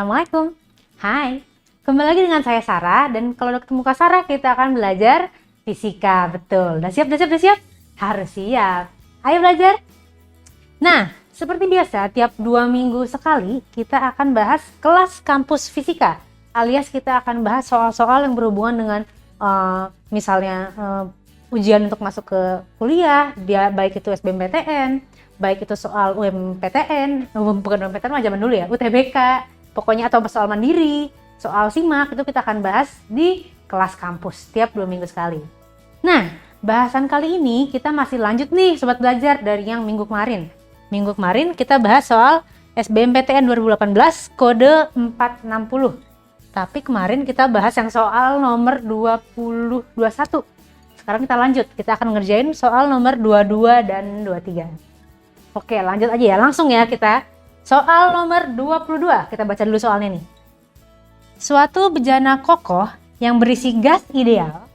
Assalamualaikum. Hai, kembali lagi dengan saya Sarah, dan kalau udah ketemu Kak Sarah kita akan belajar fisika, betul. Udah siap? Harus siap. Ayo belajar. Nah, seperti biasa tiap 2 minggu sekali kita akan bahas kelas kampus fisika, alias kita akan bahas soal-soal yang berhubungan dengan misalnya ujian untuk masuk ke kuliah, dia baik itu SBMPTN, baik itu soal UMPTN, bukan UMPTN mah zaman dulu ya, UTBK, pokoknya atau soal mandiri, soal simak, itu kita akan bahas di kelas kampus tiap 2 minggu sekali. Nah, bahasan kali ini kita masih lanjut nih sobat belajar dari yang minggu kemarin. Minggu kemarin kita bahas soal SBMPTN 2018 kode 460. Tapi kemarin kita bahas yang soal nomor 21. Sekarang kita lanjut, kita akan ngerjain soal nomor 22 dan 23. Oke, lanjut aja ya, langsung ya kita. Soal nomor 22, kita baca dulu soalnya nih. Suatu bejana kokoh yang berisi gas ideal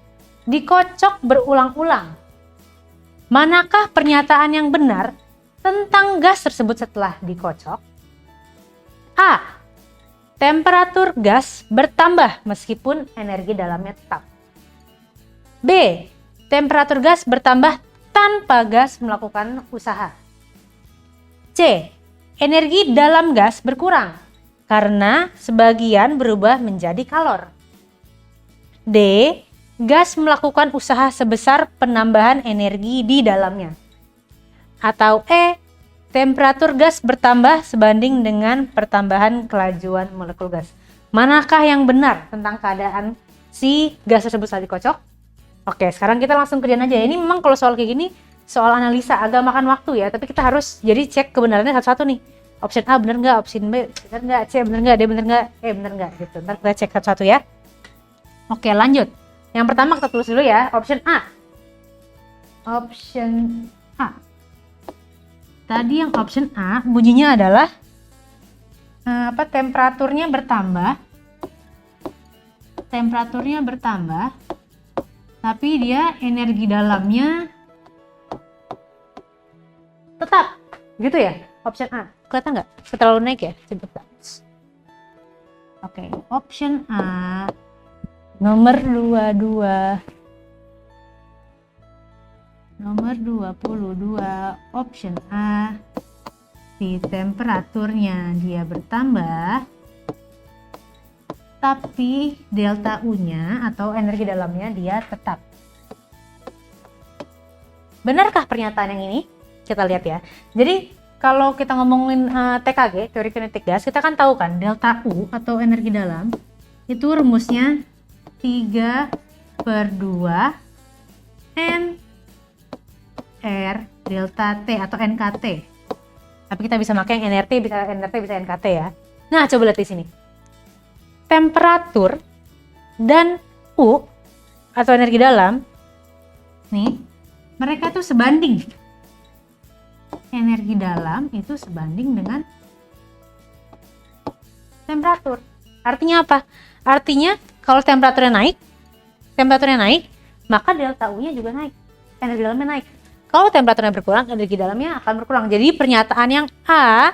dikocok berulang-ulang. Manakah pernyataan yang benar tentang gas tersebut setelah dikocok? A. Temperatur gas bertambah meskipun energi dalamnya tetap. B. Temperatur gas bertambah tanpa gas melakukan usaha. C. Energi dalam gas berkurang karena sebagian berubah menjadi kalor. D. Gas melakukan usaha sebesar penambahan energi di dalamnya. Atau E. Temperatur gas bertambah sebanding dengan pertambahan kelajuan molekul gas. Manakah yang benar tentang keadaan si gas tersebut setelah dikocok? Oke, sekarang kita langsung kerjain aja. Ini memang kalau soal kayak gini, soal analisa agak makan waktu ya, tapi kita harus jadi cek kebenarannya satu-satu nih. Option A benar nggak, option B benar nggak, C benar nggak, D benar nggak, E benar nggak gitu. Ntar kita cek satu-satu ya. Oke, lanjut. Yang pertama kita tulis dulu ya, option A. Option A. Tadi yang option A bunyinya adalah temperaturnya bertambah. Temperaturnya bertambah, tapi dia energi dalamnya tetap, gitu ya? Option A. Kelihatan nggak? Terlalu naik ya? Coba. Oke, option A. Nomor 22. Nomor 22, option A. Si temperaturnya dia bertambah, tapi delta U-nya atau energi dalamnya dia tetap. Benarkah pernyataan yang ini? Kita lihat ya. Jadi kalau kita ngomongin TKG, teori kinetik gas, kita kan tahu kan delta U atau energi dalam itu rumusnya 3/2 N R delta T atau NKT. Tapi kita bisa pakai yang NRT, bisa NKT ya. Nah, coba lihat di sini. Temperatur dan U atau energi dalam nih, mereka tuh sebanding. Energi dalam itu sebanding dengan temperatur. Artinya apa? Artinya kalau temperaturnya naik, maka delta U-nya juga naik. Energi dalamnya naik. Kalau temperaturnya berkurang, energi dalamnya akan berkurang. Jadi pernyataan yang A,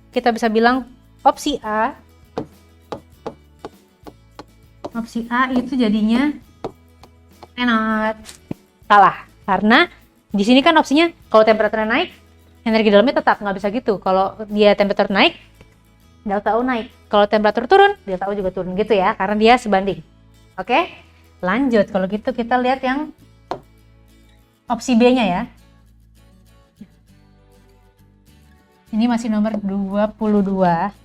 kita bisa bilang opsi A. Opsi A itu jadinya salah. Karena di sini kan opsinya kalau temperaturnya naik, energi dalamnya tetap, nggak bisa gitu. Kalau dia temperatur naik, delta U naik. Kalau temperatur turun, delta U juga turun gitu ya, karena dia sebanding. Oke, lanjut. Kalau gitu kita lihat yang opsi B-nya ya. Ini masih nomor 22.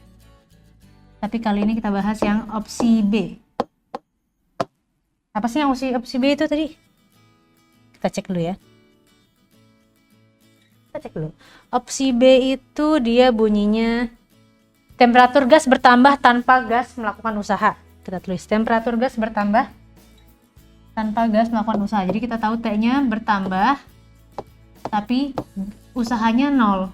Tapi kali ini kita bahas yang opsi B. Apa sih yang opsi B itu tadi? Kita cek dulu ya. Opsi B itu dia bunyinya temperatur gas bertambah tanpa gas melakukan usaha. Kita tulis temperatur gas bertambah tanpa gas melakukan usaha. Jadi kita tahu T-nya bertambah, tapi usahanya 0.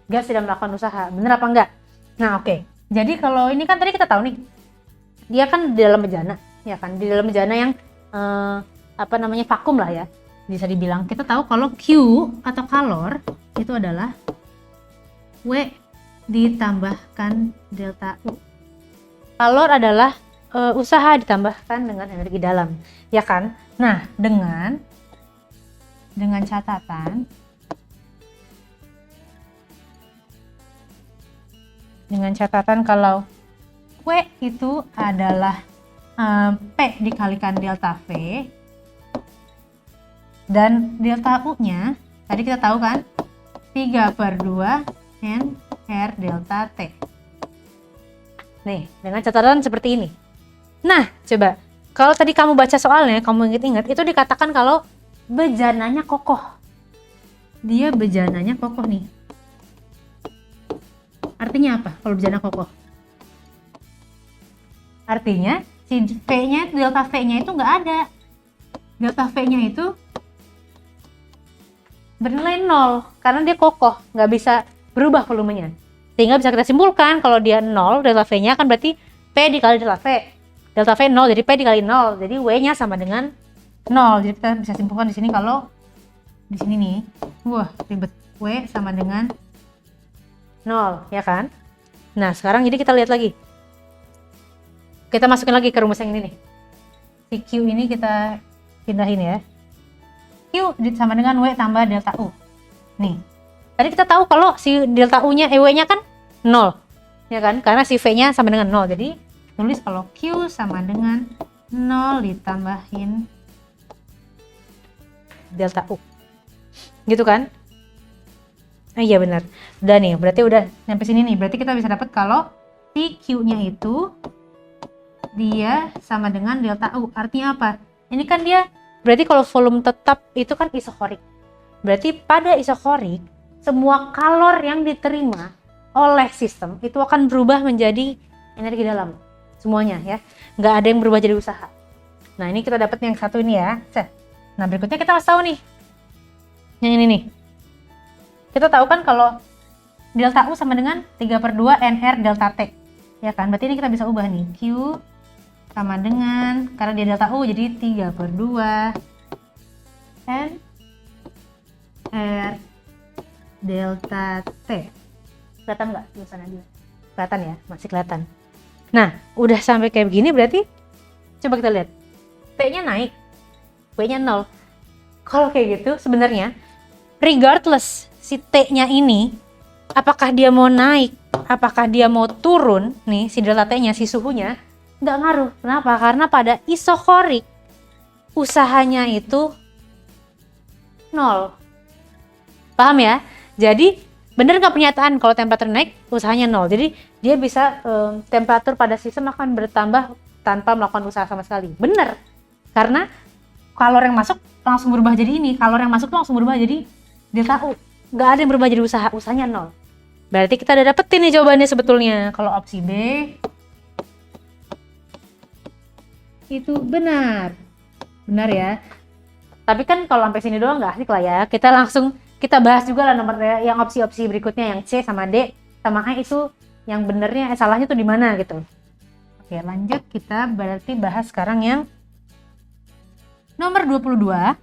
Gas tidak melakukan usaha. Bener apa enggak? Nah, oke. Jadi kalau ini kan tadi kita tahu nih, dia kan di dalam bejana, ya kan? Di dalam bejana yang vakum lah ya. Bisa dibilang kita tahu kalau Q atau kalor itu adalah W ditambahkan delta U. Kalor adalah usaha ditambahkan dengan energi dalam, ya kan? Nah, dengan catatan kalau W itu adalah P dikalikan delta V, dan delta U-nya tadi kita tahu kan 3/2 N R delta T. Nih, dengan catatan seperti ini. Nah, coba kalau tadi kamu baca soalnya, kamu ingat-ingat, itu dikatakan kalau bejananya kokoh. Dia bejananya kokoh nih. Artinya apa kalau bejana kokoh? Artinya si V-nya, delta V-nya itu nggak ada. Delta V-nya itu bernilai 0 karena dia kokoh, nggak bisa berubah volumenya. Sehingga bisa kita simpulkan kalau dia 0, delta V-nya kan berarti P dikali delta V. Delta V 0, jadi P dikali 0. Jadi W-nya sama dengan 0. Jadi kita bisa simpulkan di sini kalau di sini nih, wah ribet, W sama dengan 0, ya kan? Nah, sekarang jadi kita lihat lagi. Kita masukin lagi ke rumus yang ini nih. Si Q ini kita pindahin ya. Q sama dengan W tambah delta U. Nih. Tadi kita tahu kalau si delta U-nya, W-nya kan 0. Ya kan? Karena si V-nya sama dengan 0. Jadi tulis kalau Q sama dengan 0 ditambahin delta U. Gitu kan? Iya benar. Udah nih, berarti udah sampai sini nih. Berarti kita bisa dapat kalau si Q-nya itu dia sama dengan delta U. Artinya apa? Ini kan dia, berarti kalau volume tetap itu kan isokorik. Berarti pada isokorik, semua kalor yang diterima oleh sistem itu akan berubah menjadi energi dalam. Semuanya ya. Nggak ada yang berubah jadi usaha. Nah, ini kita dapat yang satu ini ya. Nah, berikutnya kita harus tahu nih. Yang ini nih. Kita tahu kan kalau delta U sama dengan 3/2 NR delta T. Ya kan? Berarti ini kita bisa ubah nih. Q sama dengan, karena dia delta U jadi 3/2 N R delta T. Kelihatan nggak tulisannya dia? Kelihatan ya? Masih kelihatan. Nah, udah sampai kayak begini berarti coba kita lihat. P-nya naik. W-nya 0. Kalau kayak gitu sebenarnya regardless si T-nya ini apakah dia mau naik, apakah dia mau turun, nih si delta T-nya, si suhunya nggak ngaruh. Kenapa? Karena pada isokorik usahanya itu 0. Paham ya? Jadi bener nggak pernyataan kalau temperatur naik usahanya 0. Jadi dia bisa temperatur pada sistem akan bertambah tanpa melakukan usaha sama sekali. Bener. Karena kalor yang masuk langsung berubah jadi ini. Kalor yang masuk langsung berubah jadi delta U. Nggak ada yang berubah jadi usaha. Usahanya 0. Berarti kita udah dapetin nih jawabannya sebetulnya. Kalau opsi B itu benar. Benar ya. Tapi kan kalau sampai sini doang nggak asik lah ya. Kita bahas juga lah nomornya yang opsi-opsi berikutnya yang C sama D sama E itu yang benernya salahnya tuh di mana gitu. Oke, lanjut kita berarti bahas sekarang yang nomor 22.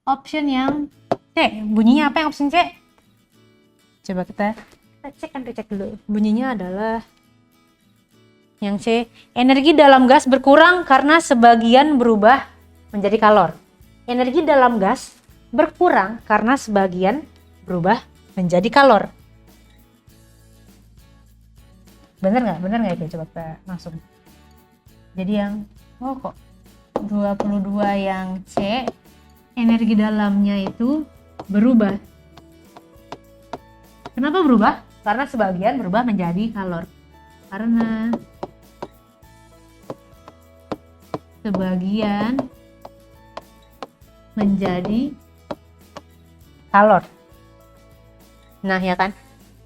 Option yang C. Bunyinya apa yang option C? Coba kita cek dulu. Bunyinya adalah yang C. Energi dalam gas berkurang karena sebagian berubah menjadi kalor. Energi dalam gas berkurang karena sebagian berubah menjadi kalor. Bener nggak itu? Coba kita langsung. Jadi yang kok 22 yang C, energi dalamnya itu berubah. Kenapa berubah? Karena sebagian berubah menjadi kalor. Karena sebagian menjadi kalor. Nah ya kan,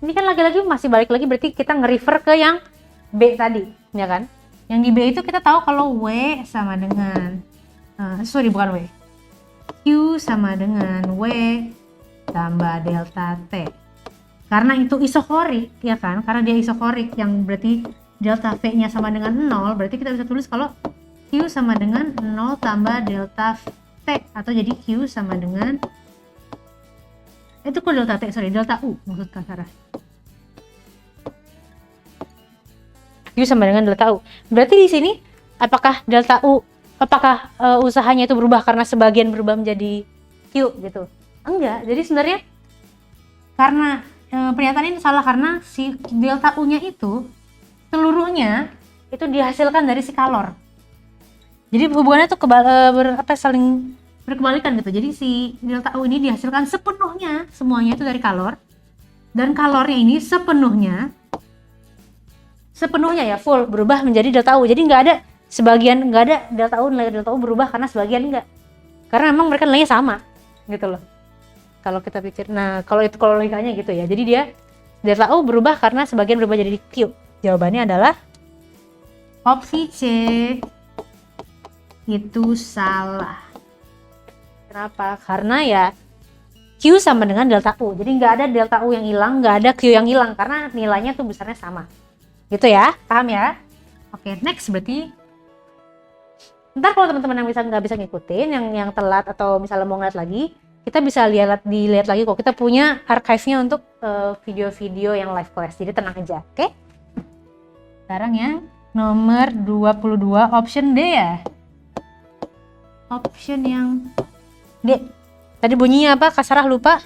ini kan lagi-lagi masih balik lagi berarti kita nge-refer ke yang B tadi, ya kan? Yang di B itu kita tahu kalau W sama dengan bukan W, Q sama dengan W tambah delta T. Karena itu isokorik, ya kan? Karena dia isokorik yang berarti delta V-nya sama dengan 0, berarti kita bisa tulis kalau Q sama dengan 0 tambah delta T, atau jadi Q sama dengan Itu kok delta T, sorry, delta U maksud Kak Sarah. Q sama dengan delta U. Berarti di sini apakah delta U, apakah usahanya itu berubah karena sebagian berubah menjadi Q gitu? Enggak. Jadi sebenarnya karena pernyataan ini salah karena si delta U-nya itu seluruhnya itu dihasilkan dari si kalor. Jadi hubungannya tuh saling berkebalikan gitu. Jadi si delta U ini dihasilkan sepenuhnya, semuanya itu dari kalor. Dan kalornya ini sepenuhnya ya full berubah menjadi delta U. Jadi nggak ada sebagian, nggak ada delta U, nilai delta U berubah karena sebagian enggak. Karena memang mereka nilainya sama gitu loh. Kalau kita pikir, nah kalau logikanya gitu ya. Jadi dia delta U berubah karena sebagian berubah jadi Q. Jawabannya adalah opsi C. Itu salah. Kenapa? Karena ya Q sama dengan delta U. Jadi nggak ada delta U yang hilang, nggak ada Q yang hilang karena nilainya tuh besarnya sama. Gitu ya, paham ya? Oke, next berarti ntar kalau teman-teman yang nggak bisa ngikutin, yang telat atau misalnya mau ngeliat lagi, kita bisa dilihat lagi kok. Kita punya archive-nya untuk video-video yang live class. Jadi tenang aja, oke? Sekarang yang nomor 22, option D ya. Option yang D. Tadi bunyinya apa? Kak Sarah lupa.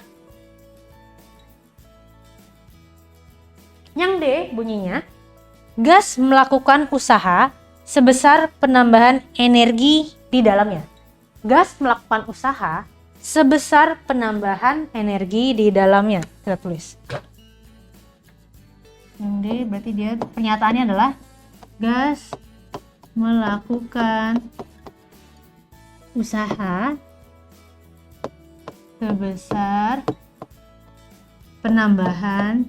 Yang D bunyinya, gas melakukan usaha sebesar penambahan energi di dalamnya. Gas melakukan usaha sebesar penambahan energi di dalamnya. Kita tulis. Yang D berarti dia pernyataannya adalah gas melakukan usaha sebesar penambahan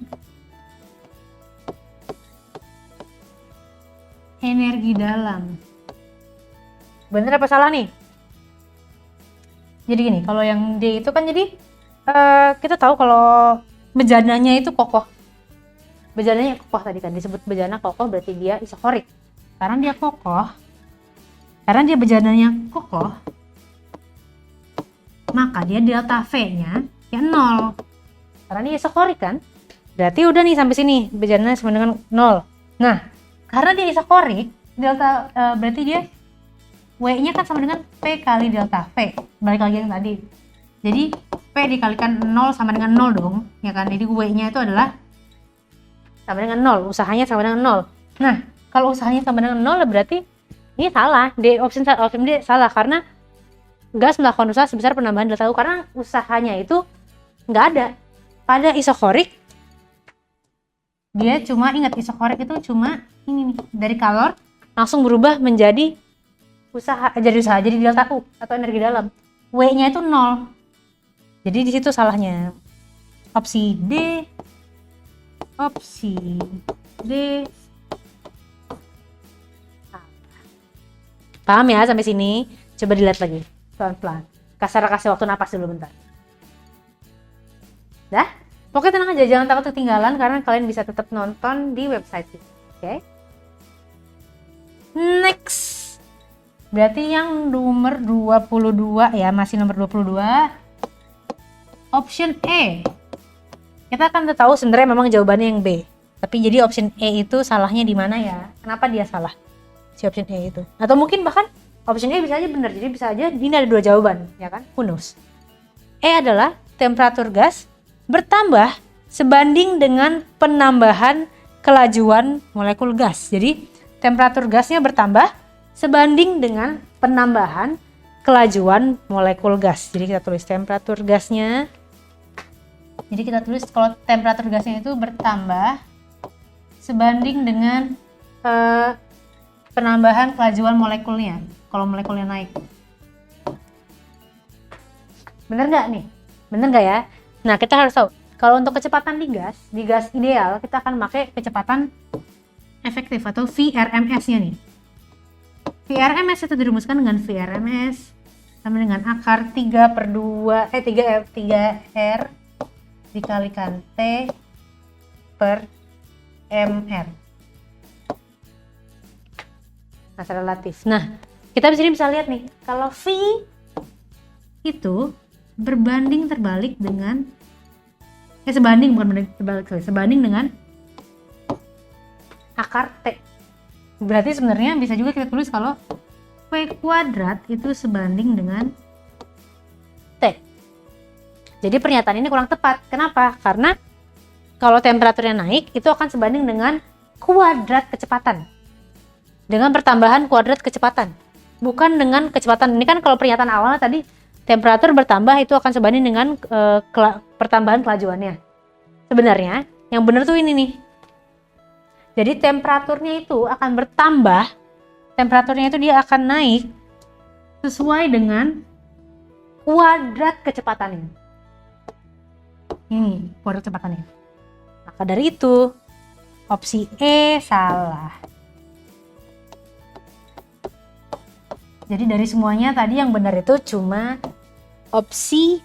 energi dalam. Bener apa salah nih? Jadi gini, kalau yang D itu kan jadi kita tahu kalau bejananya itu kokoh. Bejananya kokoh tadi kan disebut bejana kokoh, berarti dia isokorik. Karena dia kokoh, karena dia bejananya kokoh, maka dia delta V-nya ya 0. Karena dia isokorik kan? Berarti udah nih sampai sini bejananya sama dengan 0. Nah, karena dia isokorik, delta berarti dia W-nya kan sama dengan P kali delta V. Balik lagi yang tadi. Jadi P dikalikan 0 sama dengan 0 dong, ya kan? Jadi W-nya itu adalah sama dengan 0, usahanya sama dengan 0. Nah, kalau usahanya sama dengan 0 berarti ini salah. Option D salah karena gas melakukan usaha sebesar penambahan delta U karena usahanya itu nggak ada. Pada isokorik dia cuma ingat isokorik itu cuma ini nih, dari kalor langsung berubah menjadi jadi delta U atau energi dalam. W-nya itu 0. Jadi di situ salahnya. Opsi D. Paham ya sampai sini? Coba dilihat lagi pelan-pelan. Kak Sarah kasih waktu napas dulu bentar. Dah? Pokoknya tenang aja, jangan takut ketinggalan karena kalian bisa tetap nonton di website ini. Oke? Next. Berarti yang nomor 22 ya, masih nomor 22. Option E. Kita akan tahu sebenarnya memang jawabannya yang B. Tapi jadi option E itu salahnya di mana ya? Kenapa dia salah? Si option E itu. Atau mungkin bahkan option E bisa aja benar. Jadi bisa aja ini ada dua jawaban, ya kan? Who knows? E adalah temperatur gas bertambah sebanding dengan penambahan kelajuan molekul gas. Jadi temperatur gasnya bertambah sebanding dengan penambahan kelajuan molekul gas. Jadi kita tulis temperatur gasnya. Jadi kita tulis kalau temperatur gasnya itu bertambah sebanding dengan penambahan kelajuan molekulnya. Kalau molekulnya naik. Bener nggak nih? Bener nggak ya? Nah, kita harus tahu. Kalau untuk kecepatan di gas ideal kita akan pakai kecepatan efektif atau VRMS-nya nih. VRMS itu dirumuskan dengan VRMS sama dengan akar 3R dikalikan T per MR. Massa relatif. Nah, kita bisa lihat nih, kalau V itu berbanding terbalik dengan Sebanding, bukan benar terbalik, sebanding dengan akar T. Berarti sebenarnya bisa juga kita tulis kalau V kuadrat itu sebanding dengan T. Jadi pernyataan ini kurang tepat. Kenapa? Karena kalau temperaturnya naik, itu akan sebanding dengan kuadrat kecepatan. Dengan pertambahan kuadrat kecepatan. Bukan dengan kecepatan. Ini kan kalau pernyataan awalnya tadi, temperatur bertambah itu akan sebanding dengan pertambahan kelajuannya. Sebenarnya, yang benar tuh ini nih. Jadi temperaturnya itu akan bertambah, temperaturnya itu dia akan naik sesuai dengan kuadrat kecepatannya. Ini kuadrat kecepatannya. Maka dari itu, opsi E salah. Jadi dari semuanya tadi yang benar itu cuma opsi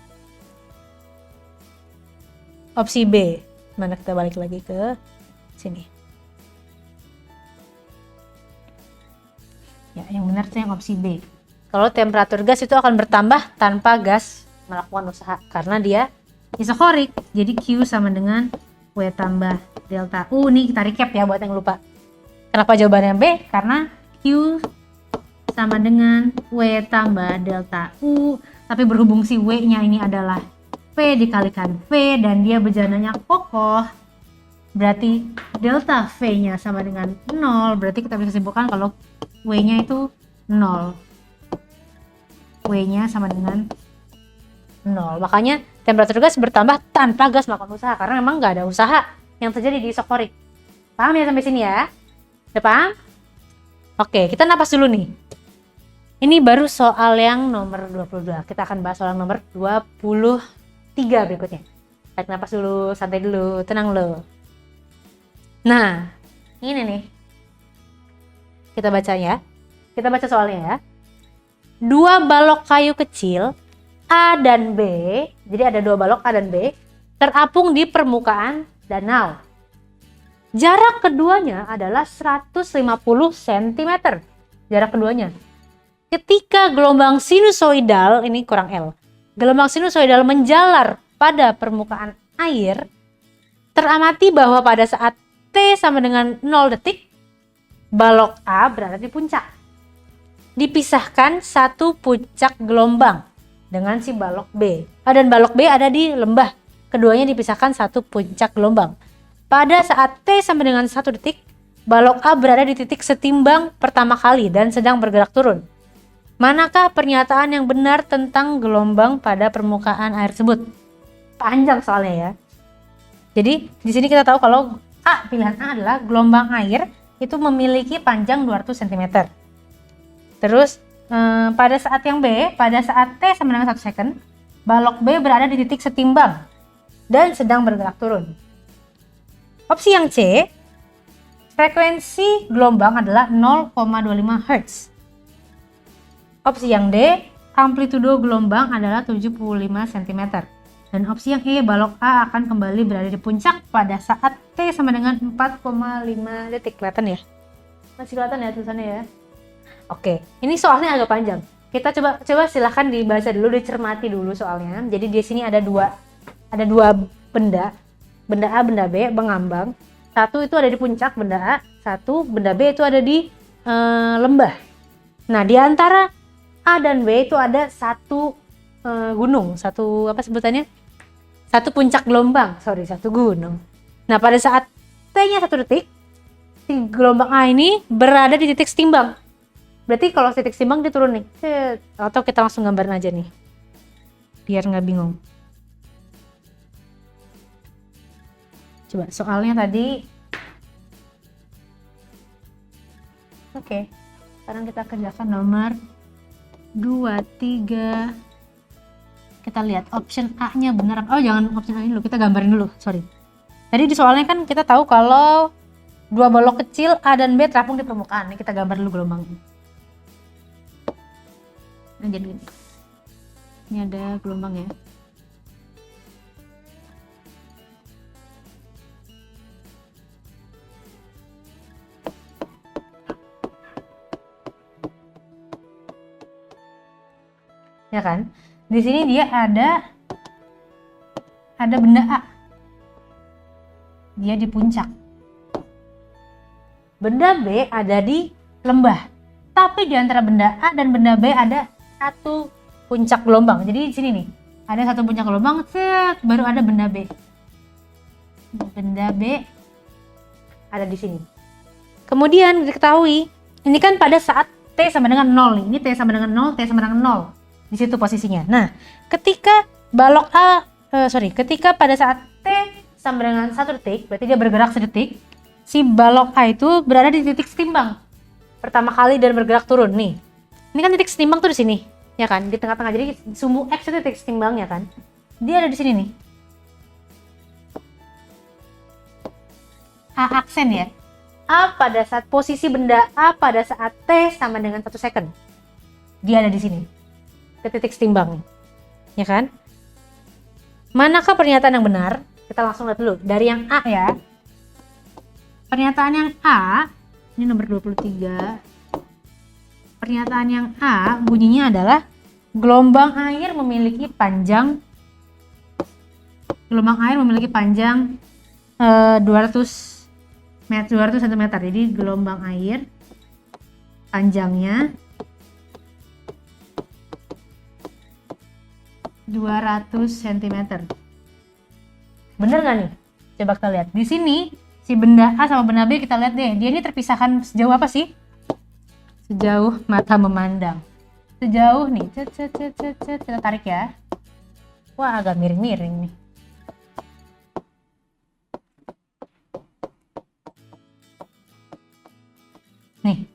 B. Mana kita balik lagi ke sini. Ya, yang benar itu yang opsi B. Kalau temperatur gas itu akan bertambah tanpa gas melakukan usaha karena dia isokorik. Jadi Q sama dengan W tambah delta U. Nih kita recap ya buat yang lupa. Kenapa jawabannya B? Karena Q sama dengan W tambah delta U, tapi berhubung si W-nya ini adalah P dikalikan V dan dia berjalannya kokoh, berarti delta V-nya sama dengan 0, berarti kita bisa simpulkan kalau W-nya itu 0. W-nya sama dengan 0. Makanya temperatur gas bertambah tanpa gas melakukan usaha, karena memang nggak ada usaha yang terjadi di isokorik. Paham ya sampai sini ya? Udah paham? Oke, kita napas dulu nih. Ini baru soal yang nomor 22. Kita akan bahas soal yang nomor 23 berikutnya. Tarik napas dulu, santai dulu, tenang lo. Nah, ini nih. Kita baca ya. Kita baca soalnya ya. 2 balok kayu kecil A dan B, jadi ada 2 balok A dan B, terapung di permukaan danau. Jarak keduanya adalah 150 cm. Jarak keduanya. Ketika gelombang sinusoidal, ini kurang L, gelombang sinusoidal menjalar pada permukaan air, teramati bahwa pada saat T sama dengan 0 detik, balok A berada di puncak. Dipisahkan satu puncak gelombang dengan si balok B. Dan balok B ada di lembah. Keduanya dipisahkan satu puncak gelombang. Pada saat T sama dengan 1 detik, balok A berada di titik setimbang pertama kali dan sedang bergerak turun. Manakah pernyataan yang benar tentang gelombang pada permukaan air tersebut? Panjang soalnya ya. Jadi di sini kita tahu kalau A, pilihan A adalah gelombang air itu memiliki panjang 200 cm. Terus pada saat yang B, pada saat T sama dengan 1 second, balok B berada di titik setimbang dan sedang bergerak turun. Opsi yang C, frekuensi gelombang adalah 0,25 Hz. Opsi yang D, amplitudo gelombang adalah 75 cm. Dan opsi yang E, balok A akan kembali berada di puncak pada saat T sama dengan 4,5 detik. Kelihatan ya? Masih kelihatan ya tulisannya ya? Oke, ini soalnya agak panjang. Kita coba silahkan dibaca dulu, dicermati dulu soalnya. Jadi di sini ada dua benda A, benda B, mengambang. Satu itu ada di puncak benda A, satu benda B itu ada di lembah. Nah, di antara A dan B itu ada satu gunung, satu apa sebutannya? Satu puncak gelombang, satu gunung. Nah, pada saat T-nya 1 detik, si gelombang A ini berada di titik setimbang. Berarti kalau titik setimbang dia turun nih. Atau kita langsung gambarin aja nih. Biar nggak bingung. Coba soalnya tadi. Oke. Sekarang kita kerjakan nomor 2, 3. Kita lihat option A-nya benar. Oh, jangan option A ini dulu, kita gambarin dulu, sorry. Tadi di soalnya kan kita tahu kalau 2 balok kecil A dan B terapung di permukaan. Ini kita gambar dulu gelombangnya. Nah, jadi ini ada gelombang ya. Ya kan? Di sini dia ada benda A. dia di puncak. Benda B ada di lembah. Tapi di antara benda A dan benda B ada satu puncak gelombang. Jadi di sini nih, ada satu puncak gelombang, set, baru ada benda B. Benda B ada di sini. Kemudian diketahui, ini kan pada saat T sama dengan 0 nih. Ini T sama dengan 0, T sama dengan 0. Di situ posisinya. Nah, ketika balok ketika pada saat T sama dengan 1 detik, berarti dia bergerak sedetik, si balok A itu berada di titik setimbang pertama kali dan bergerak turun nih. Ini kan titik setimbang tuh di sini, ya kan? Di tengah-tengah. Jadi sumbu X itu titik setimbangnya kan. Dia ada di sini nih. A aksen ya. A pada saat posisi benda A pada saat T sama dengan 1 second. Dia ada di sini. Ke titik setimbang. Ya kan? Manakah pernyataan yang benar? Kita langsung lihat dulu. Dari yang A ya. Pernyataan yang A, ini nomor 23. Pernyataan yang A bunyinya adalah gelombang air memiliki panjang 200 cm. Jadi gelombang air panjangnya 200 cm. Bener nggak nih? Coba kita lihat. Di sini si benda A sama benda B kita lihat deh. Dia ini terpisahkan sejauh apa sih? Sejauh mata memandang. Sejauh nih. Kita tarik ya. Wah, agak miring-miring nih. Nih.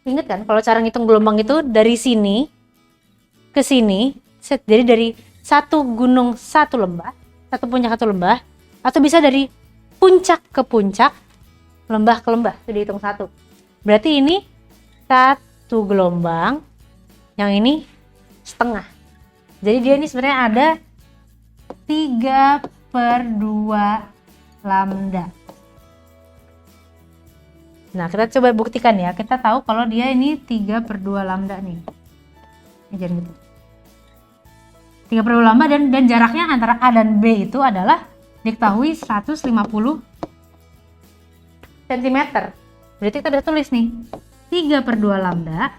Ingat kan kalau cara ngitung gelombang itu dari sini ke sini. Jadi dari satu gunung satu lembah, satu puncak satu lembah, atau bisa dari puncak ke puncak, lembah ke lembah, itu dihitung satu. Berarti ini satu gelombang, yang ini setengah. Jadi dia ini sebenarnya ada 3/2 lambda. Nah, kita coba buktikan ya. Kita tahu kalau dia ini 3/2 lambda nih. Ini jadi gitu. 3/2 lambda dan jaraknya antara A dan B itu adalah diketahui 150 cm. Berarti kita bisa tulis nih 3/2 lambda.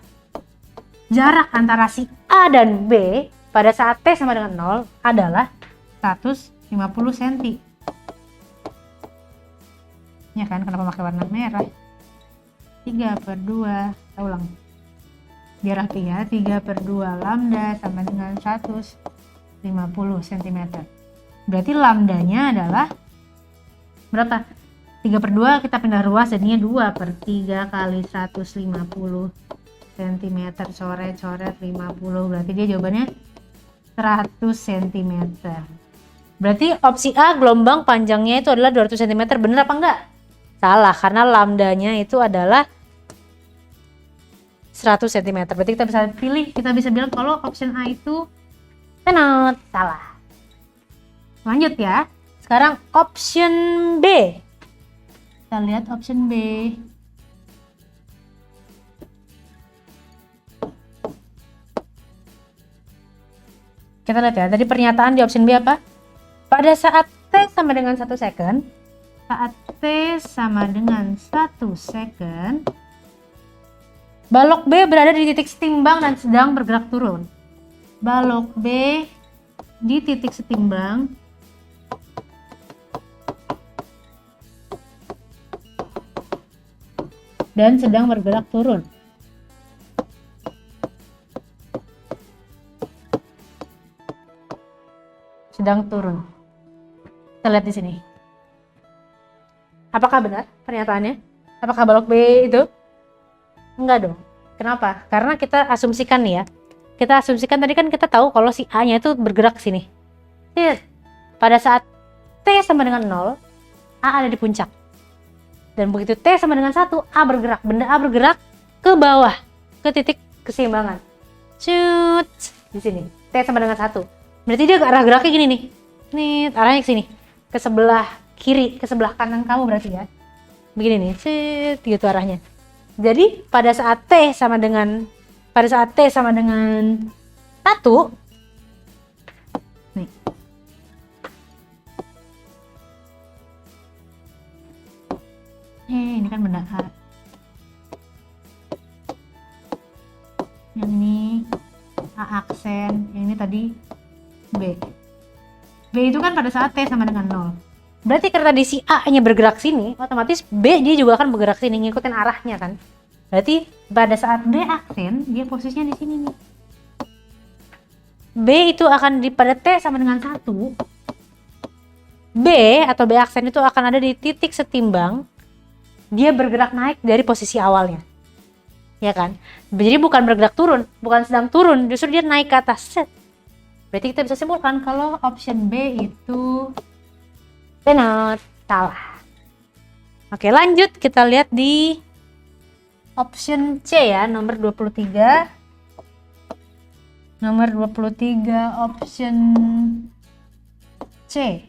Jarak antara si A dan B pada saat T sama dengan 0 adalah 150 cm. Ya kan, kenapa pakai warna merah? 3/2, kita ulang. Biar rapi ya, 3/2 lambda sama dengan 150 cm. Berarti lambdanya adalah berapa? 3/2 kita pindah ruas jadinya 2/3 kali 150 cm. Coret-coret 50. Berarti dia jawabannya 100 cm. Berarti opsi A gelombang panjangnya itu adalah 200 cm. Bener apa enggak? Salah, karena lambdanya itu adalah 100 cm. Berarti kita bisa pilih, kita bisa bilang kalau option A itu penalti. Salah. Lanjut ya. Sekarang option B. Kita lihat option B. Kita lihat ya. Tadi pernyataan di option B apa? Pada saat T sama dengan 1 second. Saat T sama dengan 1 second. Balok B berada di titik setimbang dan sedang bergerak turun. Balok B di titik setimbang dan sedang bergerak turun. Sedang turun. Kita lihat di sini. Apakah benar pernyataannya? Apakah balok B itu? Enggak dong. Kenapa? Karena kita asumsikan nih ya. Kita asumsikan tadi kan kita tahu kalau si A-nya itu bergerak ke sini. Pada saat T sama dengan 0, A ada di puncak. Dan begitu T sama dengan 1, A bergerak. Benda A bergerak ke bawah, ke titik keseimbangan. Cut, di sini. T sama dengan 1. Berarti dia ke arah geraknya gini nih. Nih, arahnya ke sini. Ke sebelah kiri, ke sebelah kanan kamu berarti ya. Begini nih, cut, gitu arahnya. Jadi pada saat T sama dengan 1 nih. Yang ini tadi B. B itu kan pada saat T sama dengan 0. Berarti karena tadi si A nya bergerak sini, otomatis B dia juga akan bergerak sini, ngikutin arahnya kan. Berarti pada saat B aksen, dia posisinya di sini nih. B itu akan pada T sama dengan 1. B atau B aksen itu akan ada di titik setimbang. Dia bergerak naik dari posisi awalnya. Ya kan? Jadi bukan bergerak turun, bukan sedang turun, justru dia naik ke atas. Set. Berarti kita bisa simpulkan kalau option B itu benar, salah. Oke, lanjut kita lihat di option C ya, nomor 23. Nomor 23 option C.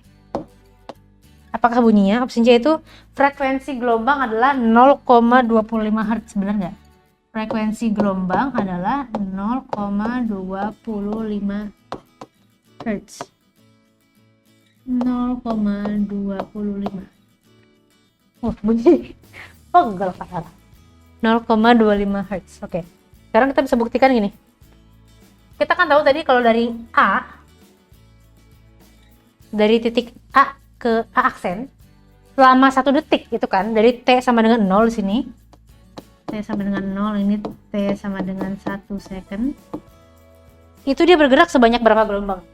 Apakah bunyinya? Option C itu frekuensi gelombang adalah 0,25 Hz. Benar nggak? Frekuensi gelombang adalah 0,25 Hz. 0,25. Bunyi. Enggak salah. 0,25 Hz. Oke. Sekarang kita bisa buktikan gini. Kita kan tahu tadi kalau dari A, dari titik A ke A aksen, selama 1 detik itu kan, dari T sama dengan 0 di sini. T sama dengan 0, ini T sama dengan 1 second. Itu dia bergerak sebanyak berapa gelombang?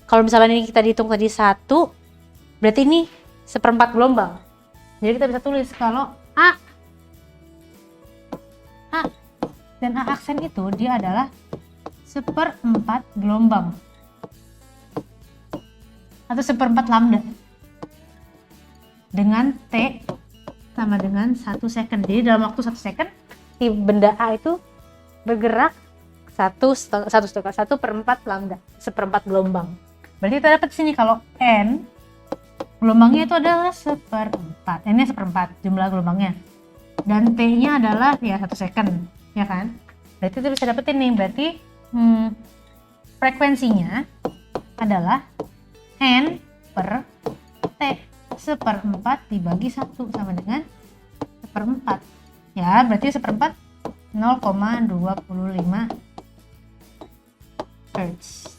Kalau misalnya ini kita dihitung tadi 1, berarti ini 1/4 gelombang. Jadi kita bisa tulis kalau A dan A aksen itu dia adalah 1/4 gelombang atau 1/4 lambda dengan T sama dengan 1 second. Jadi dalam waktu 1 second si benda A itu bergerak 1/4 lambda, 1/4 gelombang. Berarti kita dapat sini kalau N gelombangnya itu adalah 1/4. N nya 1/4 jumlah gelombangnya, dan T nya adalah ya 1 second, ya kan? Berarti kita bisa dapetin nih, berarti frekuensinya adalah N per T, 1/4 dibagi 1 sama dengan 1/4. Ya, berarti 1/4 0,25 Hz.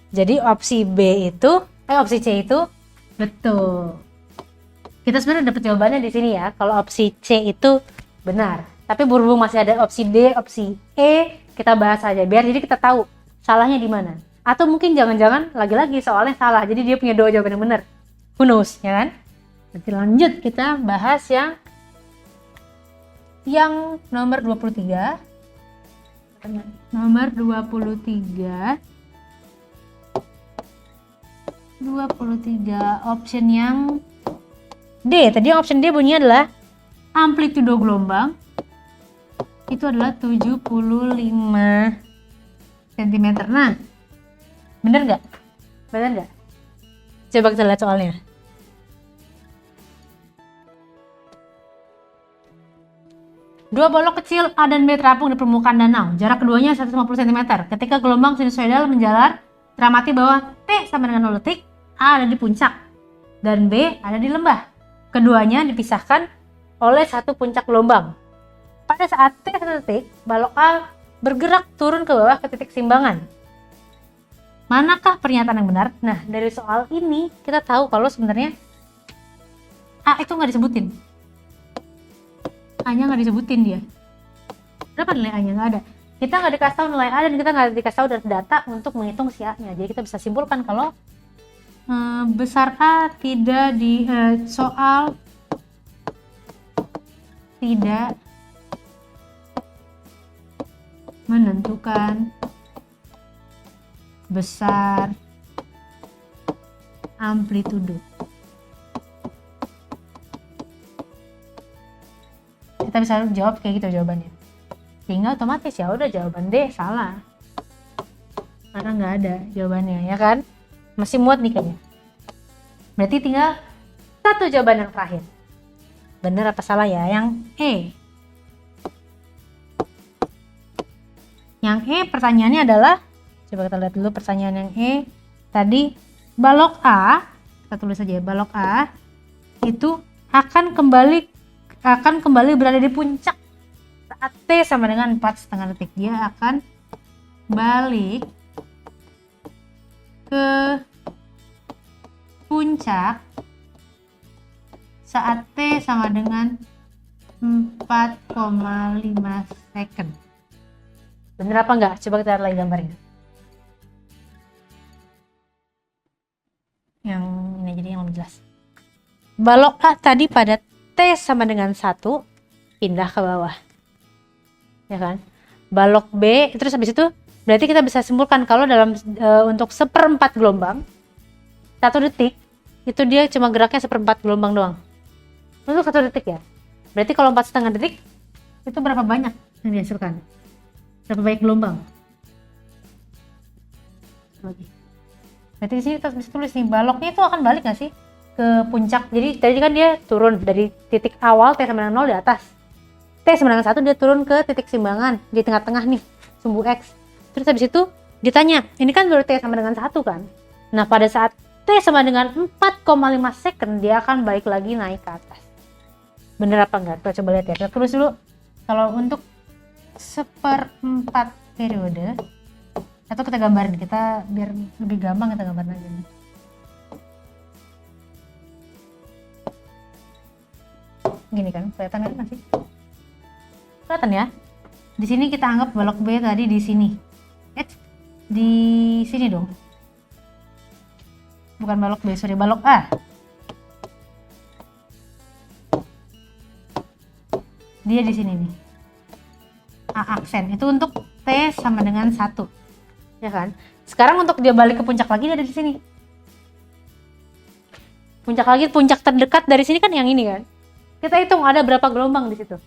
Jadi opsi opsi C itu betul. Kita sebenarnya dapat jawabannya di sini ya, kalau opsi C itu benar. Tapi berhubung masih ada opsi D, opsi E, kita bahas aja biar jadi kita tahu salahnya di mana. Atau mungkin jangan-jangan lagi-lagi soalnya salah, jadi dia punya 2 jawaban yang benar. Who knows, ya kan? Nanti lanjut kita bahas yang nomor 23. Nomor 23 option yang D. Tadi yang option D bunyinya adalah amplitudo gelombang itu adalah 75 cm. Nah, bener nggak? Coba kita lihat soalnya. Dua bolok kecil A dan B terapung di permukaan danau. Jarak keduanya 150 cm. Ketika gelombang sinusoidal menjalar, teramati bahwa T sama dengan 0 detik, A ada di puncak dan B ada di lembah. Keduanya dipisahkan oleh satu puncak gelombang. Pada saat T 1 detik, balok A bergerak turun ke bawah ke titik simbangan. Manakah pernyataan yang benar? Nah, dari soal ini kita tahu kalau sebenarnya A itu nggak disebutin. A-nya nggak disebutin dia. Berapa nilai A-nya? Nggak ada. Kita nggak dikasih tahu nilai A dan kita nggak dikasih tahu data untuk menghitung si A-nya. Jadi kita bisa simpulkan kalau besar A tidak di soal tidak menentukan besar amplitudo. Kita bisa jawab kayak gitu jawabannya. Sehingga otomatis ya udah jawaban D salah. Karena nggak ada jawabannya, ya kan? Masih muat nih kayaknya. Berarti tinggal satu jawaban yang terakhir. Benar apa salah ya? Yang E. Yang E pertanyaannya adalah, coba kita lihat dulu pertanyaan yang E. Tadi balok A, kita tulis saja balok A itu akan kembali berada di puncak saat T sama dengan 4,5 detik. Dia akan balik ke puncak saat T sama dengan 4,5 second. Bener apa enggak? Coba kita lihat lagi gambarnya. Yang ini jadi yang lebih jelas. Balok A tadi pada T sama dengan 1 pindah ke bawah. Ya kan? Balok B terus habis itu berarti kita bisa simpulkan kalau dalam untuk 1/4 gelombang 1 detik itu dia cuma geraknya 1/4 gelombang doang. Untuk 1 detik ya. Berarti kalau 4,5 detik itu berapa banyak yang dihasilkan? Berapa banyak gelombang? Berarti di sini kita bisa tulis nih, baloknya itu akan balik nggak sih ke puncak? Jadi tadi kan dia turun dari titik awal T sama dengan 0 di atas. T sama dengan 1 dia turun ke titik simbangan di tengah-tengah nih, sumbu X. Terus habis itu ditanya, ini kan baru T sama dengan 1 kan? Nah pada saat T sama dengan 4,5 second dia akan balik lagi naik ke atas. Bener apa enggak? Kita coba lihat ya. Kita tulis dulu. Kalau untuk 1/4 periode, atau kita gambarin, kita biar lebih gampang kita gambarin aja nih. Gini kan, kelihatan kan masih? Kelihatan ya? Di sini kita anggap balok B tadi di sini. Di sini dong. Bukan balok B, sorry, balok A. Dia di sini nih. A aksen itu untuk T sama dengan 1. Ya kan? Sekarang untuk dia balik ke puncak lagi dia ada di sini. Puncak lagi, puncak terdekat dari sini kan yang ini kan. Kita hitung ada berapa gelombang di situ.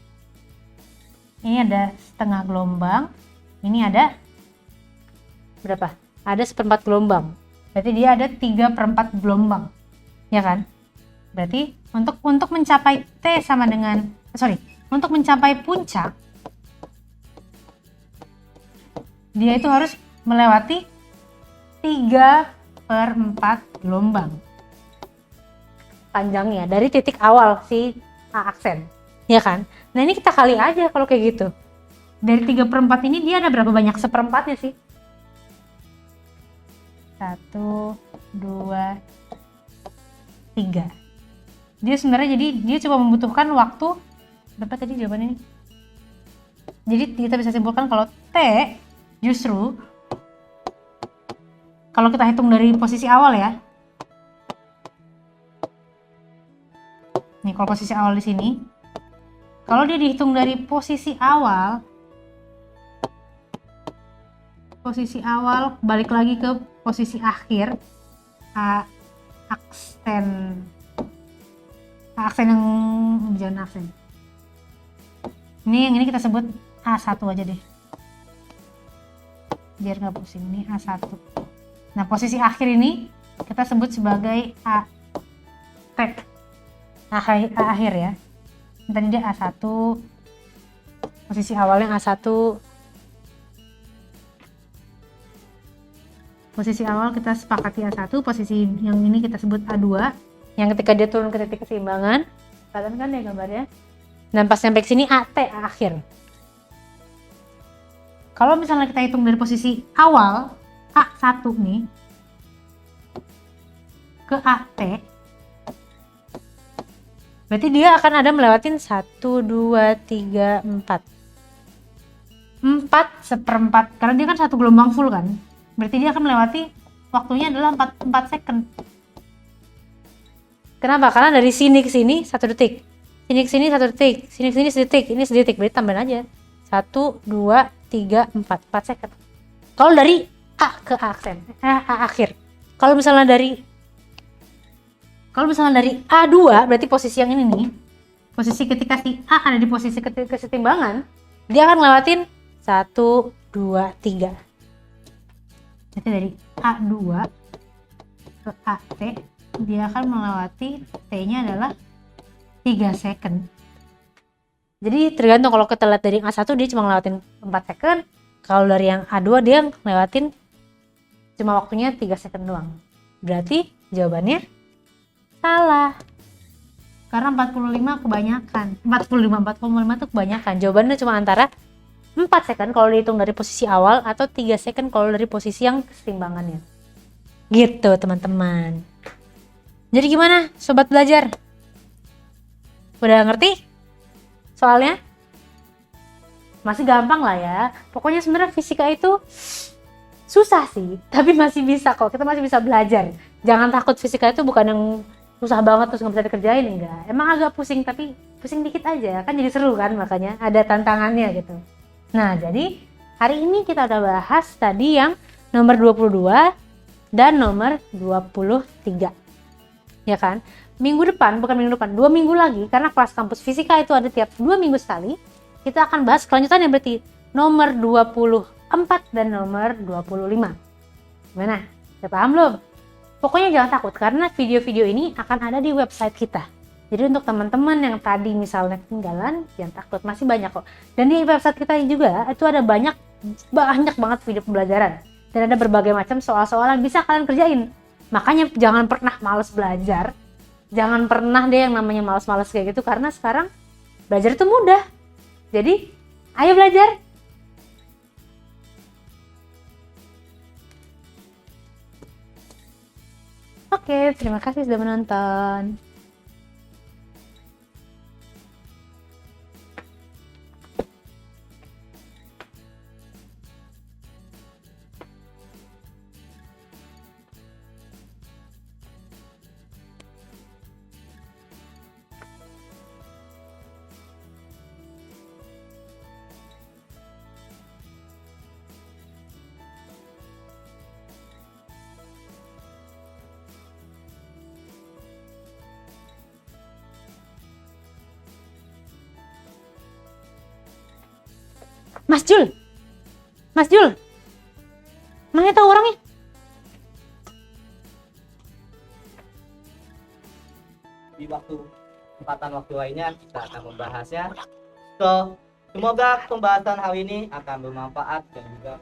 Ini ada setengah gelombang. Ini ada berapa? Ada 1/4 gelombang. Berarti dia ada 3/4 gelombang. Ya kan? Berarti untuk mencapai T sama dengan untuk mencapai puncak dia itu harus melewati 3/4 gelombang panjangnya dari titik awal si A aksen, ya kan? Nah ini kita kali aja kalau kayak gitu. Dari 3/4 ini dia ada berapa banyak 1/4-nya sih? 1, 2, 3. Dia sebenarnya jadi dia coba membutuhkan waktu berapa tadi jawabannya ini? Jadi kita bisa simpulkan kalau T justru kalau kita hitung dari posisi awal ya. Nih kalau posisi awal di sini, kalau dia dihitung dari posisi awal balik lagi ke posisi akhir A aksen yang jangan aksen. Ini yang ini kita sebut A1 aja deh. Biar nggak pusing, ini A1. Nah, posisi akhir ini kita sebut sebagai A akhir ya. Tadi dia A1. Posisi awalnya A1. Posisi awal kita sepakati A1, posisi yang ini kita sebut A2. Yang ketika dia turun ke titik keseimbangan, kelihatan kan ya gambarnya? Dan pas sampai ke sini AT, A akhir. Kalau misalnya kita hitung dari posisi awal A1 nih ke AT, berarti dia akan ada melewatin 1, 2, 3, 4. 4/4, karena dia kan satu gelombang full kan. Berarti dia akan melewati waktunya adalah 4 second. Kenapa? Karena dari sini ke sini 1 detik. Sini ke sini 1 detik, sini ke sini sedetik, ini sedetik, berarti tambahin aja 1, 2, 3, 4 second. Kalau dari A ke A aksen, A akhir. Kalau misalnya dari A2 berarti posisi yang ini nih, posisi ketika si A ada di posisi kesetimbangan, dia akan lewatin 1, 2, 3. Jadi dari A2 ke AT dia akan melewati T-nya adalah 3 second. Jadi tergantung, kalau kita lihat dari A1 dia cuma ngelewatin 4 second, kalau dari yang A2 dia ngelewatin cuma waktunya 3 second doang. Berarti jawabannya salah. Karena 45 kebanyakan. 4,5 itu kebanyakan. Jawabannya cuma antara 4 second kalau dihitung dari posisi awal atau 3 second kalau dari posisi yang kesetimbangannya. Gitu teman-teman. Jadi gimana sobat belajar? Udah ngerti soalnya? Masih gampang lah ya. Pokoknya sebenarnya fisika itu susah sih, tapi masih bisa kok. Kita masih bisa belajar. Jangan takut, fisika itu bukan yang susah banget terus nggak bisa dikerjain, enggak. Emang agak pusing, tapi pusing dikit aja. Kan jadi seru kan, makanya ada tantangannya gitu. Nah, jadi hari ini kita udah bahas tadi yang nomor 22 dan nomor 23. Ya kan? Minggu depan, bukan minggu depan, 2 minggu lagi, karena kelas kampus fisika itu ada tiap 2 minggu sekali, kita akan bahas kelanjutannya berarti nomor 24 dan nomor 25. Gimana? Udah paham belum? Pokoknya jangan takut, karena video-video ini akan ada di website kita. Jadi untuk teman-teman yang tadi misalnya ketinggalan, jangan takut, masih banyak kok. Dan di website kita juga itu ada banyak banget video pembelajaran. Dan ada berbagai macam soal-soal yang bisa kalian kerjain. Makanya jangan pernah malas belajar. Jangan pernah deh yang namanya malas-malas kayak gitu, karena sekarang belajar itu mudah. Jadi, ayo belajar. Oke, terima kasih sudah menonton. Mas Jul, mana tahu orangnya? Di kesempatan waktu lainnya kita akan membahasnya. So, semoga pembahasan hari ini akan bermanfaat dan juga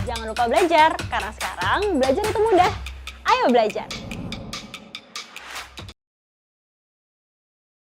Jangan lupa belajar, karena sekarang belajar itu mudah. Ayo belajar!